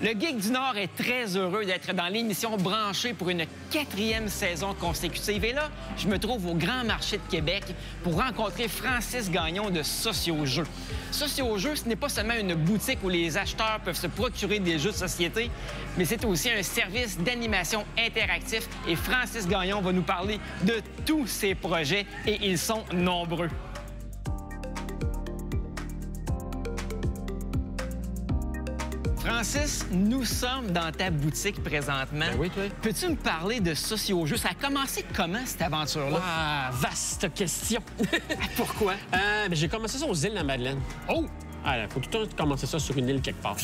Le Geek du Nord est très heureux d'être dans l'émission Branchée pour une 4e saison consécutive. Et là, je me trouve au Grand Marché de Québec pour rencontrer Francis Gagnon de Socio-Jeux. Socio-Jeux, ce n'est pas seulement une boutique où les acheteurs peuvent se procurer des jeux de société, mais c'est aussi un service d'animation interactif. Et Francis Gagnon va nous parler de tous ses projets, et ils sont nombreux. Francis, nous sommes dans ta boutique présentement. Ben oui, toi. Peux-tu me parler de Socio-Jeux? Ça a commencé comment, cette aventure-là? Ah, vaste question. Pourquoi? J'ai commencé ça aux îles de la Madeleine. Oh! Il faut tout le temps commencer ça sur une île quelque part.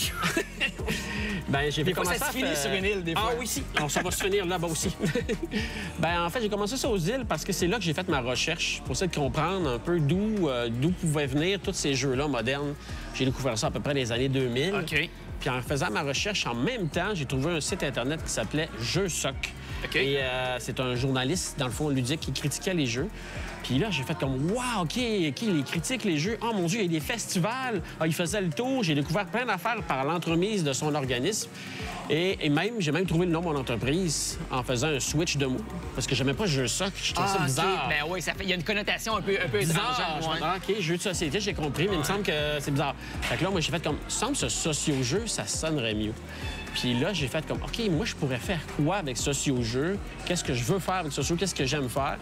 J'ai Des fois, ça se finit sur une île, des fois. Ah oui, si. Alors, ça va se finir là-bas aussi. En fait, j'ai commencé ça aux îles parce que c'est là que j'ai fait ma recherche pour essayer de comprendre un peu d'où pouvaient venir tous ces jeux-là modernes. J'ai découvert ça à peu près les années 2000. OK. Puis en faisant ma recherche, en même temps, j'ai trouvé un site Internet qui s'appelait Jeux Soc. OK. Et c'est un journaliste, dans le fond, ludique, qui critiquait les jeux. Puis là, j'ai fait comme, wow, OK, les critiques, les jeux. Oh mon Dieu, il y a des festivals. Ah, il faisait le tour. J'ai découvert plein d'affaires par l'entremise de son organisme. Et même, j'ai même trouvé le nom de mon entreprise en faisant un switch de mots. Parce que j'aimais pas Jeux Soc. Je trouvais ça bizarre. Ben oui, il y a une connotation un peu Bizarre. étrangère. Ouais. OK, jeu de société, j'ai compris, mais il me semble que c'est bizarre. Fait que là, moi, j'ai fait comme, semble ce socio-jeu, ça sonnerait mieux. Puis là, j'ai fait comme, OK, moi, je pourrais faire quoi avec socio-jeu? Qu'est-ce que je veux faire avec socio? Qu'est-ce que j'aime faire?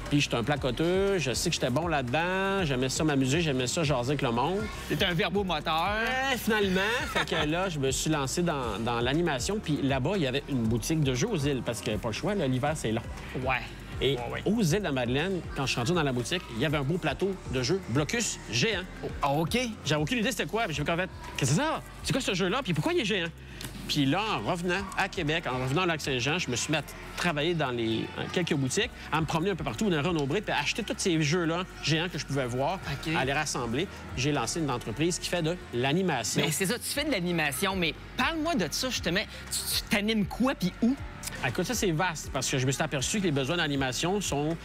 Puis j'étais un placoteux, je sais que j'étais bon là-dedans, j'aimais ça m'amuser, j'aimais ça jaser avec le monde. C'est un verbomoteur. Finalement, fait que là, je me suis lancé dans l'animation. Puis là-bas, il y avait une boutique de jeux aux îles, parce qu'il n'y avait pas le choix, l'hiver, c'est long. Ouais. Et Ouais. aux îles de la Madeleine, quand je suis rentré dans la boutique, il y avait un beau plateau de jeux Blocus géant. Ah, OK. J'avais aucune idée c'était quoi. Puis j'ai fait, qu'est-ce que c'est ça? C'est quoi ce jeu-là? Puis pourquoi il est géant? Puis là, en revenant à Québec, en revenant au Lac-Saint-Jean, je me suis mis à travailler dans quelques boutiques, à me promener un peu partout dans Renaud-Bré, puis à acheter tous ces jeux-là géants que je pouvais voir, OK. à les rassembler. J'ai lancé une entreprise qui fait de l'animation. Mais c'est ça, tu fais de l'animation, mais parle-moi de ça, justement. Tu t'animes quoi, puis où? Écoute, ça, c'est vaste parce que je me suis aperçu que les besoins d'animation sont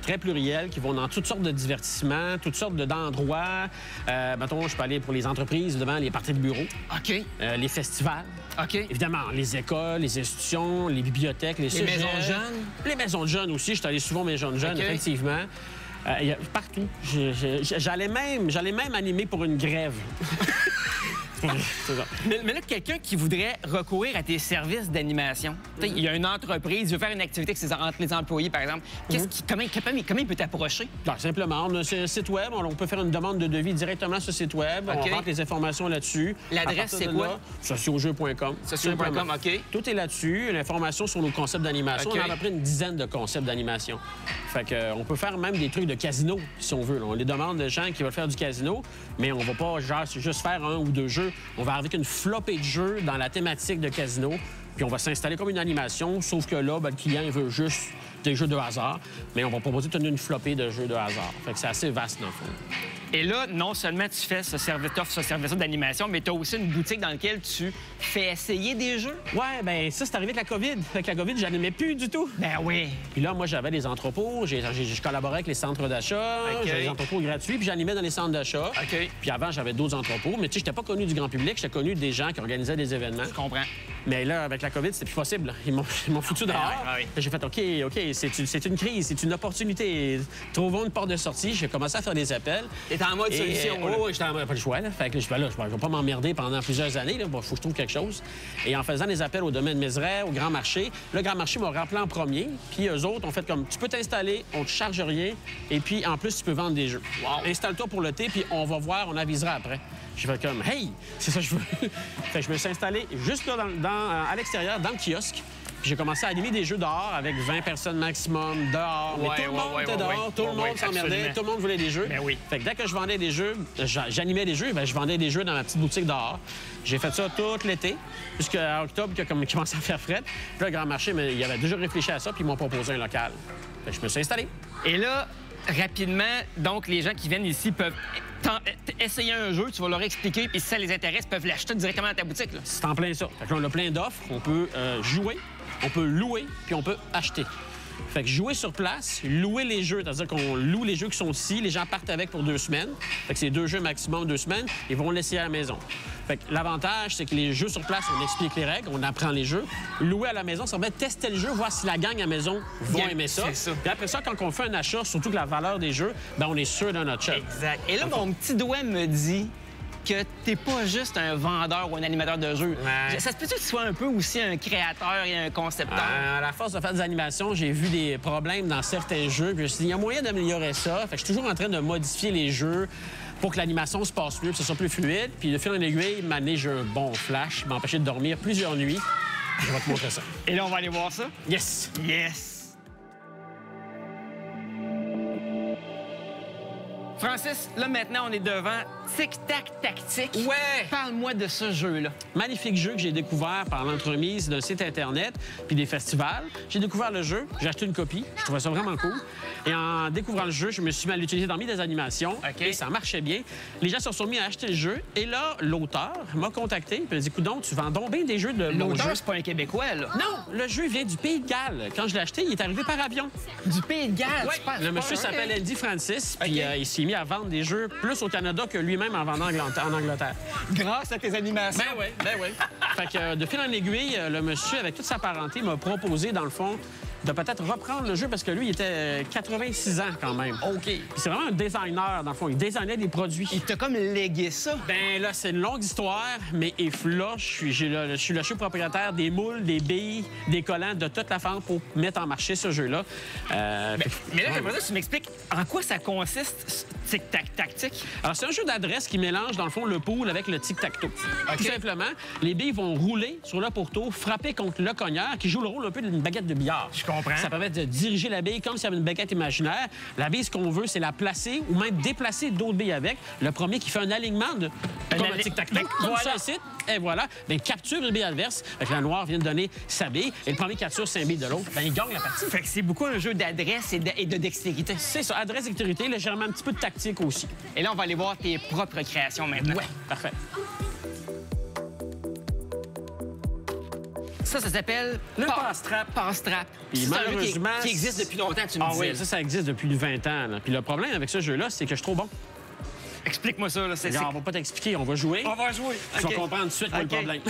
très pluriels, qui vont dans toutes sortes de divertissements, toutes sortes d'endroits. Mettons, je peux aller pour les entreprises, devant les parties de bureau, OK. les festivals, OK. évidemment, les écoles, les institutions, les bibliothèques, les Les maisons de jeunes? Les maisons de jeunes aussi. Je suis allé souvent aux maisons de jeunes, OK. effectivement. Partout. J'allais même animer pour une grève. C'est ça. Mais là, quelqu'un qui voudrait recourir à tes services d'animation, il y a une entreprise, il veut faire une activité entre les employés, par exemple. Comment il peut t'approcher? Non, simplement, on a un site web, on peut faire une demande de devis directement sur ce site web. OK. On rentre les informations là-dessus. L'adresse, c'est quoi? Sociojeux.com. Sociojeux.com, OK. Tout est là-dessus. L'information sur nos concepts d'animation. OK. On a à peu près une dizaine de concepts d'animation. Fait que, on peut faire même des trucs de casino, si on veut. Là. On les demande de gens qui veulent faire du casino, mais on va pas juste faire 1 ou 2 jeux. On va arriver avec une flopée de jeux dans la thématique de casino, puis on va s'installer comme une animation, sauf que là, le client il veut juste des jeux de hasard, mais on va proposer une flopée de jeux de hasard. Fait que c'est assez vaste, dans le fond. Et là, non seulement tu fais ce service d'animation, mais tu as aussi une boutique dans laquelle tu fais essayer des jeux. Ouais, ça, c'est arrivé avec la COVID. Avec la COVID, j'animais plus du tout. Ben oui. Puis là, moi, j'avais des entrepôts. Je collaborais avec les centres d'achat. OK. J'avais des entrepôts gratuits, puis j'animais dans les centres d'achat. OK. Puis avant, j'avais d'autres entrepôts. Mais tu sais, j'étais pas connu du grand public. J'étais connu des gens qui organisaient des événements. Je comprends. Mais là, avec la COVID, c'était plus possible. Là. Ils m'ont foutu dehors. ouais. J'ai fait, OK, c'est une crise, c'est une opportunité. Trouvons une porte de sortie. J'ai commencé à faire des appels. T'es en mode solution. Oui, j'étais pas le choix. Là. Fait que je vais pas m'emmerder pendant plusieurs années. Il faut que je trouve quelque chose. Et en faisant des appels au domaine Mézeray, au Grand Marché, le Grand Marché m'a rappelé en premier. Puis eux autres ont fait comme, tu peux t'installer, on te charge rien. Et puis, en plus, tu peux vendre des jeux. Wow. Installe-toi pour le thé, puis on va voir, on avisera après. J'ai fait comme, hey, c'est ça que je veux. Fait que je me suis installé juste là, à l'extérieur, dans le kiosque. Puis j'ai commencé à animer des jeux dehors avec 20 personnes maximum dehors. Mais tout le monde était dehors, tout le monde s'emmerdait, tout le monde voulait des jeux. Ben oui. Fait que dès que je vendais des jeux, j'animais des jeux, je vendais des jeux dans ma petite boutique dehors. J'ai fait ça tout l'été, jusqu'à octobre, il a commencé à faire fret. Puis le Grand Marché, mais il avait déjà réfléchi à ça, puis ils m'ont proposé un local. Fait que je me suis installé. Et là, rapidement, donc, les gens qui viennent ici peuvent essayer un jeu, tu vas leur expliquer, puis si ça les intéresse, ils peuvent l'acheter directement dans ta boutique. Là. C'est en plein ça. Fait que là, on a plein d'offres. On peut jouer, on peut louer, puis on peut acheter. Fait que jouer sur place, louer les jeux, c'est-à-dire qu'on loue les jeux qui sont ici, les gens partent avec pour 2 semaines. Fait que c'est 2 jeux maximum, 2 semaines, ils vont laisser à la maison. Fait que l'avantage, c'est que les jeux sur place, on explique les règles, on apprend les jeux. Louer à la maison, ça permet de tester le jeu, voir si la gang à la maison va aimer ça. Puis après ça, quand on fait un achat, surtout que la valeur des jeux, ben on est sûr d'un achat. Exact. Et là, mon petit doigt me dit que t'es pas juste un vendeur ou un animateur de jeux. Ouais. Ça se peut-tu que tu sois un peu aussi un créateur et un concepteur? À la force de faire des animations, j'ai vu des problèmes dans certains jeux. Puis je me suis dit, il y a moyen d'améliorer ça. Fait que je suis toujours en train de modifier les jeux pour que l'animation se passe mieux, que ce soit plus fluide. Puis de fil en aiguille, m'amener, j'ai un bon flash, m'a empêché de dormir plusieurs nuits. Je vais te montrer ça. Et là, on va aller voir ça? Yes! Yes! Francis, là, maintenant, on est devant Tic-Tac Tactique. Ouais! Parle-moi de ce jeu-là. Magnifique jeu que j'ai découvert par l'entremise d'un site Internet puis des festivals. J'ai découvert le jeu, j'ai acheté une copie, je trouvais ça vraiment cool. Et en découvrant le jeu, je me suis mis à l'utiliser dans mes animations et ça marchait bien. Les gens se sont mis à acheter le jeu et là, l'auteur m'a contacté et il m'a dit, coudonc, tu vends donc bien des jeux de mon jeu. L'auteur, c'est pas un Québécois, là. Non, le jeu vient du Pays de Galles. Quand je l'ai acheté, il est arrivé par avion. Du Pays de Galles. Ouais. Le monsieur s'appelle Andy Francis, puis il s'est mis à vendre des jeux plus au Canada que lui-même en vendant en Angleterre. Grâce à tes animations. Ben oui. Fait que de fil en aiguille, le monsieur, avec toute sa parenté, m'a proposé, dans le fond, de peut-être reprendre le jeu parce que lui, il était 86 ans quand même. OK. Puis c'est vraiment un designer, dans le fond. Il designait des produits. Il t'a comme légué ça. Ben là, c'est une longue histoire, mais là, je suis le chef propriétaire des moules, des billes, des collants, de toute la forme pour mettre en marché ce jeu-là. Mais là, j'aimerais que tu m'expliques en quoi ça consiste, Tic-Tac Tactique. Alors, c'est un jeu d'adresse qui mélange, dans le fond, le pool avec le tic-tac-toe. Tout simplement, les billes vont rouler sur le pourtour, frapper contre le cogneur, qui joue le rôle un peu d'une baguette de billard. Je comprends. Ça permet de diriger la bille comme s'il y avait une baguette imaginaire. La bille, ce qu'on veut, c'est la placer ou même déplacer d'autres billes avec. Le premier qui fait un alignement de comme un tic-tac-toe, comme ça ici, et voilà, bien, capture une bille adverse. Fait que la noire vient de donner sa bille, et le premier capture 5 billes de l'autre, bien, il gagne la partie. Fait que c'est beaucoup un jeu d'adresse et de dextérité. C'est ça, adresse, dextérité, légèrement un petit peu de tactique aussi. Et là, on va aller voir tes propres créations maintenant. Ouais, parfait. Ça s'appelle le passe-trap. Passe-trap. Puis malheureusement, qui existe depuis longtemps, tu me disais. Oui, ça existe depuis 20 ans. Là. Puis le problème avec ce jeu-là, c'est que je suis trop bon. Explique-moi ça. Là. On va pas t'expliquer, on va jouer. On va jouer. Tu vas comprendre tout de suite quel est le problème.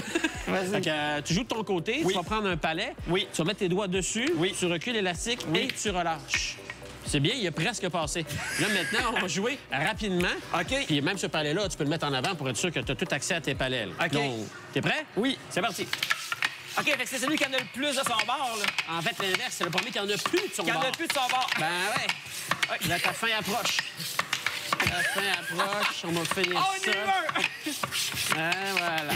Vas-y. Tu joues de ton côté, tu vas prendre un palais, tu vas mettre tes doigts dessus, tu recules l'élastique et tu relâches. C'est bien, il a presque passé. Là, maintenant, on va jouer rapidement. OK. Puis même ce palais-là, tu peux le mettre en avant pour être sûr que tu as tout accès à tes palais. Là. OK. Donc, t'es prêt? Oui. C'est parti. OK, fait que c'est celui qui en a le plus de son bord, là. En fait, l'inverse, c'est le premier qui en a plus de son bord. Qui en a le plus de son bord. Ben ouais. Là, ta fin approche. Ta fin approche, on va finir ça. On est voilà.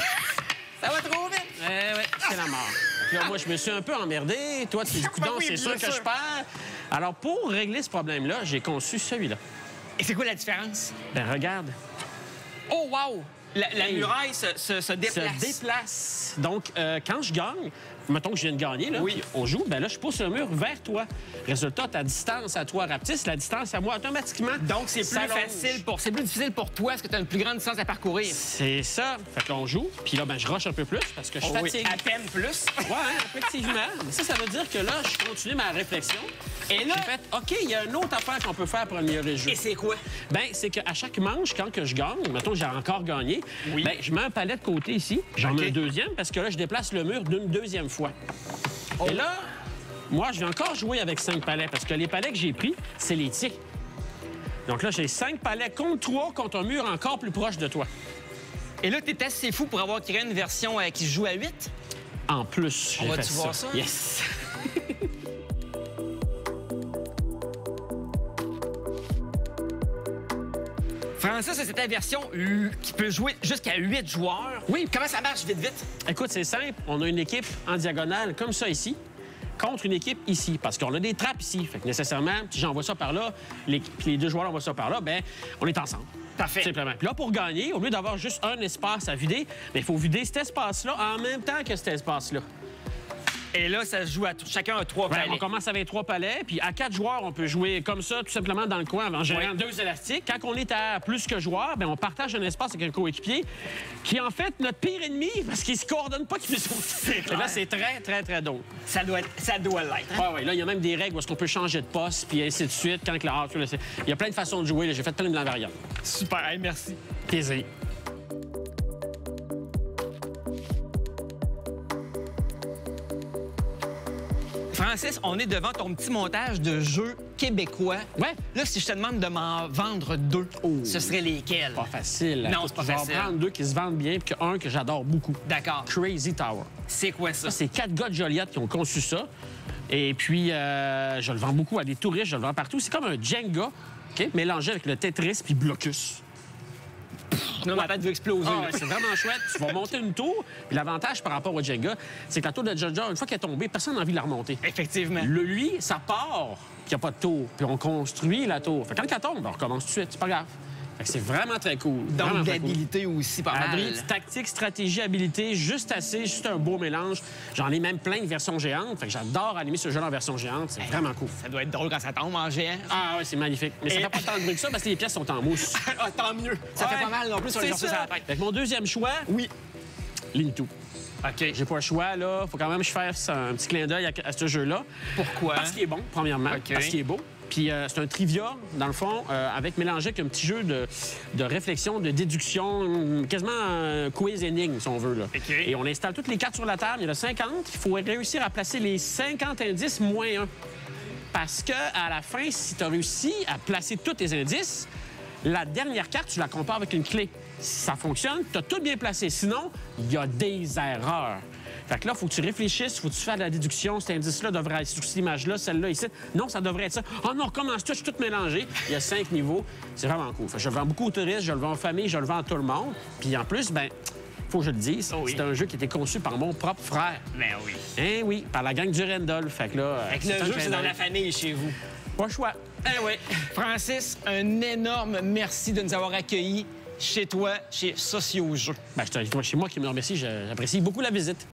Ça va trop vite. Oui, c'est la mort. Puis là, moi, je me suis un peu emmerdé. Toi, tu dis, coudonc, c'est sûr que je perds. Alors, pour régler ce problème-là, j'ai conçu celui-là. Et c'est quoi la différence? Ben regarde. Oh, wow! La muraille se déplace. Se déplace. Donc, quand je gagne, mettons que je viens de gagner, là, puis on joue, ben là, je pousse le mur vers toi. Résultat, ta distance à toi rapetisse, la distance à moi automatiquement. Donc, c'est plus difficile pour toi parce que tu as une plus grande distance à parcourir. C'est ça. Fait que là, on joue, puis là, ben, je rush un peu plus parce que je fatigue. À peine plus. Oui, effectivement. Mais ça veut dire que là, je continue ma réflexion. Et là, j'ai fait, OK, il y a une autre affaire qu'on peut faire pour améliorer le jeu. Et c'est quoi? Bien, c'est qu'à chaque manche, quand que je gagne, mettons que j'ai encore gagné, bien, je mets un palais de côté ici. J'en mets un deuxième parce que là, je déplace le mur d'une deuxième fois. Et là, moi, je vais encore jouer avec 5 palais parce que les palais que j'ai pris, c'est les tiens. Donc là, j'ai 5 palais contre 3 contre un mur encore plus proche de toi. Et là, t'es assez fou pour avoir créé une version qui se joue à 8? En plus, j'ai fait ça. On va-tu voir ça? Yes! Francis, c'est ta version qui peut jouer jusqu'à 8 joueurs. Oui. Comment ça marche, vite? Écoute, c'est simple. On a une équipe en diagonale comme ça ici contre une équipe ici. Parce qu'on a des trappes ici. Fait que nécessairement, si j'envoie ça par là, les 2 joueurs envoient ça par là, bien, on est ensemble. Parfait. Simplement. Puis là, pour gagner, au lieu d'avoir juste un espace à vider, il faut vider cet espace-là en même temps que cet espace-là. Et là, ça se joue à chacun à 3 palets. On commence avec 3 palets, puis à 4 joueurs, on peut jouer comme ça, tout simplement dans le coin, en gérant 2 élastiques. Quand on est à plus que joueurs, bien, on partage un espace avec un coéquipier qui est en fait notre pire ennemi parce qu'il se coordonne pas, qu'il nous sauve. Là, c'est très, très, très drôle. Ça doit l'être. Hein? Oui, là, il y a même des règles où est-ce qu'on peut changer de poste, puis ainsi de suite. Quand il y a plein de façons de jouer. J'ai fait plein de variantes. Super, hey, merci. Plaisir. Francis, on est devant ton petit montage de jeux québécois. Ouais. Là, si je te demande de m'en vendre 2, ce seraient lesquels? Pas facile. Non, c'est pas facile. Je vais en prendre 2 qui se vendent bien, puis un que j'adore beaucoup. D'accord. Crazy Tower. C'est quoi ça? C'est 4 gars de Joliette qui ont conçu ça. Et puis, je le vends beaucoup à des touristes, je le vends partout. C'est comme un Jenga, OK, mélangé avec le Tetris puis Blocus. Là, ma tête veut exploser. Ah, c'est vraiment chouette. Tu vas monter une tour. Puis l'avantage par rapport au Jenga, c'est que la tour de Jenga, une fois qu'elle est tombée, personne n'a envie de la remonter. Effectivement. Lui, ça part qu'il n'y a pas de tour. Puis on construit la tour. Fait que quand elle tombe, on recommence tout de suite. C'est pas grave. Fait que c'est vraiment très cool. Donc, d'habilité aussi, pas mal. Tactique, stratégie, habilité, juste assez, juste un beau mélange. J'en ai même plein de versions géantes. Fait que j'adore animer ce jeu-là en version géante. C'est vraiment cool. Ça doit être drôle quand ça tombe en géant. Ah oui, c'est magnifique. Mais ça fait pas tant de bruit que ça parce que les pièces sont en mousse. Ah, tant mieux. Ça fait pas mal non plus sur les surfaces à la tête. Fait que mon deuxième choix, oui, Lintou. OK. J'ai pas le choix, là. Faut quand même que je fasse un petit clin d'œil à ce jeu-là. Pourquoi? Parce qu'il est bon, premièrement. OK. Parce qu'il est beau. Puis c'est un trivia, dans le fond, avec mélangé avec un petit jeu de réflexion, de déduction, quasiment un quiz énigme, si on veut. Là. OK. Et on installe toutes les cartes sur la table. Il y en a 50. Il faut réussir à placer les 50 indices moins 1. Parce que à la fin, si tu as réussi à placer tous tes indices, la dernière carte, tu la compares avec une clé. Si ça fonctionne, tu as tout bien placé. Sinon, il y a des erreurs. Fait que là, il faut que tu réfléchisses, il faut que tu fasses de la déduction. Cet indice-là devrait être sur cette image-là, celle-là, ici. Non, ça devrait être ça. Oh non, recommence tout, je suis tout mélangé. Il y a 5 niveaux. C'est vraiment cool. Fait que je le vends beaucoup aux touristes, je le vends aux familles, je le vends à tout le monde. Puis en plus, ben, faut que je le dise, c'est un jeu qui a été conçu par mon propre frère. Ben oui. Hein, oui, par la gang du Randolph. Fait que là, le jeu, c'est dans la famille chez vous. Pas le choix. Eh oui. Francis, un énorme merci de nous avoir accueillis chez toi, chez Socio Jeux. Ben, c'est chez moi qui me remercie. J'apprécie beaucoup la visite.